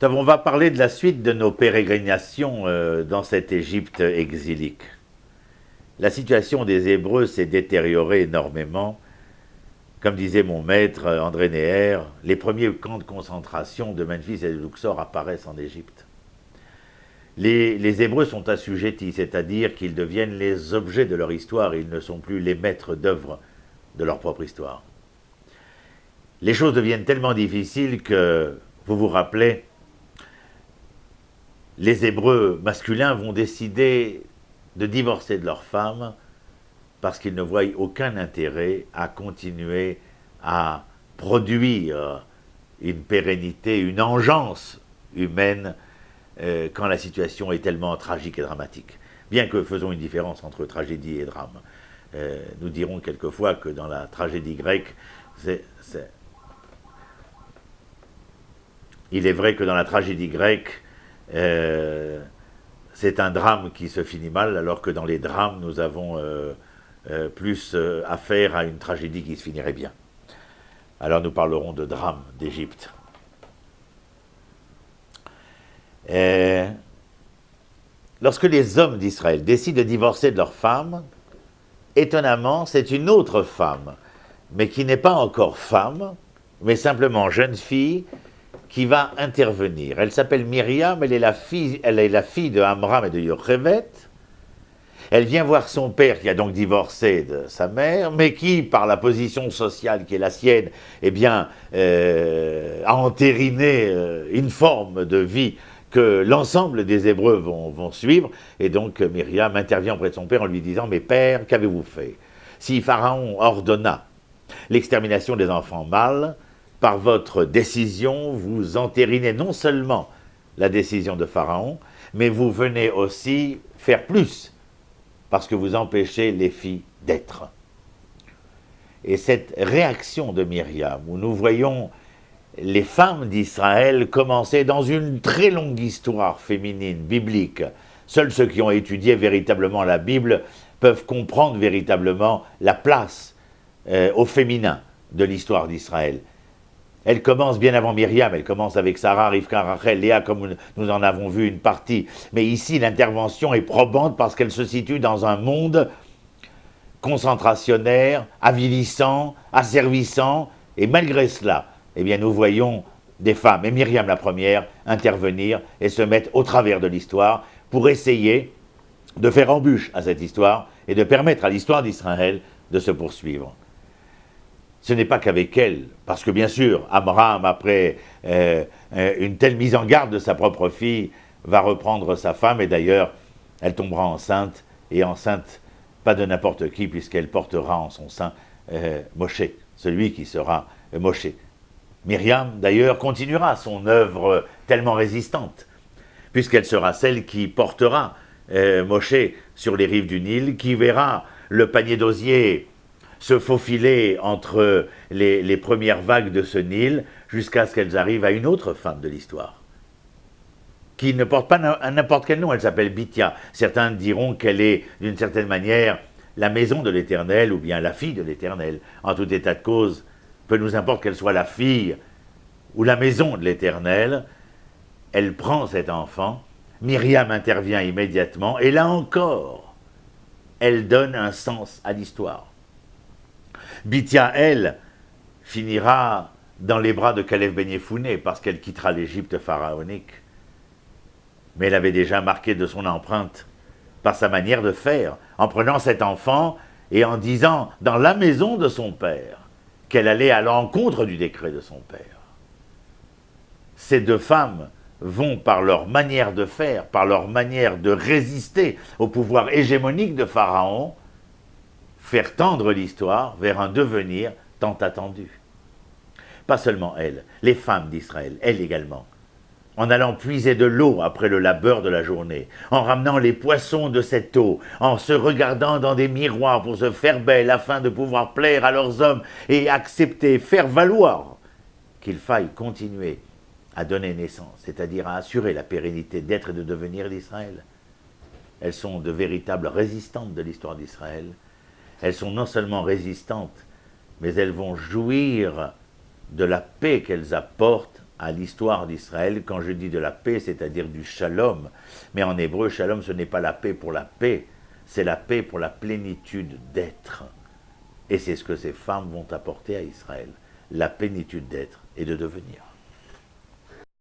On va parler de la suite de nos pérégrinations dans cette Égypte exilique. La situation des Hébreux s'est détériorée énormément. Comme disait mon maître André Neher, les premiers camps de concentration de Memphis et de Luxor apparaissent en Égypte. Les Hébreux sont assujettis, c'est-à-dire qu'ils deviennent les objets de leur histoire, ils ne sont plus les maîtres d'œuvre de leur propre histoire. Les choses deviennent tellement difficiles que, vous vous rappelez, les Hébreux masculins vont décider de divorcer de leurs femmes parce qu'ils ne voient aucun intérêt à continuer à produire une pérennité, une engeance humaine quand la situation est tellement tragique et dramatique. Bien que faisons une différence entre tragédie et drame. Nous dirons quelquefois que dans la tragédie grecque, il est vrai que dans la tragédie grecque, c'est un drame qui se finit mal, alors que dans les drames, nous avons plus affaire à une tragédie qui se finirait bien. Alors nous parlerons de drame d'Égypte. Lorsque les hommes d'Israël décident de divorcer de leur femme, étonnamment, c'est une autre femme, mais qui n'est pas encore femme, mais simplement jeune fille, qui va intervenir. Elle s'appelle Myriam, elle est la fille de Amram et de Yochevet. Elle vient voir son père, qui a donc divorcé de sa mère, mais qui, par la position sociale qui est la sienne, eh bien, a entériné une forme de vie que l'ensemble des Hébreux vont suivre. Et donc Myriam intervient auprès de son père en lui disant « Mais père, qu'avez-vous fait? Si Pharaon ordonna l'extermination des enfants mâles, par votre décision, vous entérinez non seulement la décision de Pharaon, mais vous venez aussi faire plus, parce que vous empêchez les filles d'être. » Et cette réaction de Myriam, où nous voyons les femmes d'Israël commencer dans une très longue histoire féminine, biblique, seuls ceux qui ont étudié véritablement la Bible peuvent comprendre véritablement la place au féminin de l'histoire d'Israël. Elle commence bien avant Myriam, elle commence avec Sarah, Rivka, Rachel, Léa, comme nous en avons vu une partie. Mais ici, l'intervention est probante parce qu'elle se situe dans un monde concentrationnaire, avilissant, asservissant, et malgré cela, eh bien, nous voyons des femmes, et Myriam la première, intervenir et se mettre au travers de l'histoire pour essayer de faire embûche à cette histoire et de permettre à l'histoire d'Israël de se poursuivre. Ce n'est pas qu'avec elle, parce que bien sûr, Amram, après une telle mise en garde de sa propre fille, va reprendre sa femme, et d'ailleurs, elle tombera enceinte, et enceinte, pas de n'importe qui, puisqu'elle portera en son sein Moshe, celui qui sera Moshe. Myriam, d'ailleurs, continuera son œuvre tellement résistante, puisqu'elle sera celle qui portera Moshe sur les rives du Nil, qui verra le panier d'osier se faufiler entre les premières vagues de ce Nil jusqu'à ce qu'elles arrivent à une autre femme de l'histoire, qui ne porte pas n'importe quel nom, elle s'appelle Bithia. Certains diront qu'elle est, d'une certaine manière, la maison de l'Éternel ou bien la fille de l'Éternel. En tout état de cause, peu nous importe qu'elle soit la fille ou la maison de l'Éternel, elle prend cet enfant, Myriam intervient immédiatement, et là encore, elle donne un sens à l'histoire. Bithia, elle, finira dans les bras de Caleb Ben Yefouné parce qu'elle quittera l'Égypte pharaonique. Mais elle avait déjà marqué de son empreinte par sa manière de faire, en prenant cet enfant et en disant dans la maison de son père qu'elle allait à l'encontre du décret de son père. Ces deux femmes vont, par leur manière de faire, par leur manière de résister au pouvoir hégémonique de Pharaon, faire tendre l'histoire vers un devenir tant attendu. Pas seulement elles, les femmes d'Israël, elles également, en allant puiser de l'eau après le labeur de la journée, en ramenant les poissons de cette eau, en se regardant dans des miroirs pour se faire belle afin de pouvoir plaire à leurs hommes et accepter, faire valoir qu'il faille continuer à donner naissance, c'est-à-dire à assurer la pérennité d'être et de devenir d'Israël. Elles sont de véritables résistantes de l'histoire d'Israël. Elles sont non seulement résistantes, mais elles vont jouir de la paix qu'elles apportent à l'histoire d'Israël quand je dis de la paix, c'est-à-dire du shalom. Mais en hébreu, shalom, ce n'est pas la paix pour la paix, c'est la paix pour la plénitude d'être. Et c'est ce que ces femmes vont apporter à Israël, la plénitude d'être et de devenir.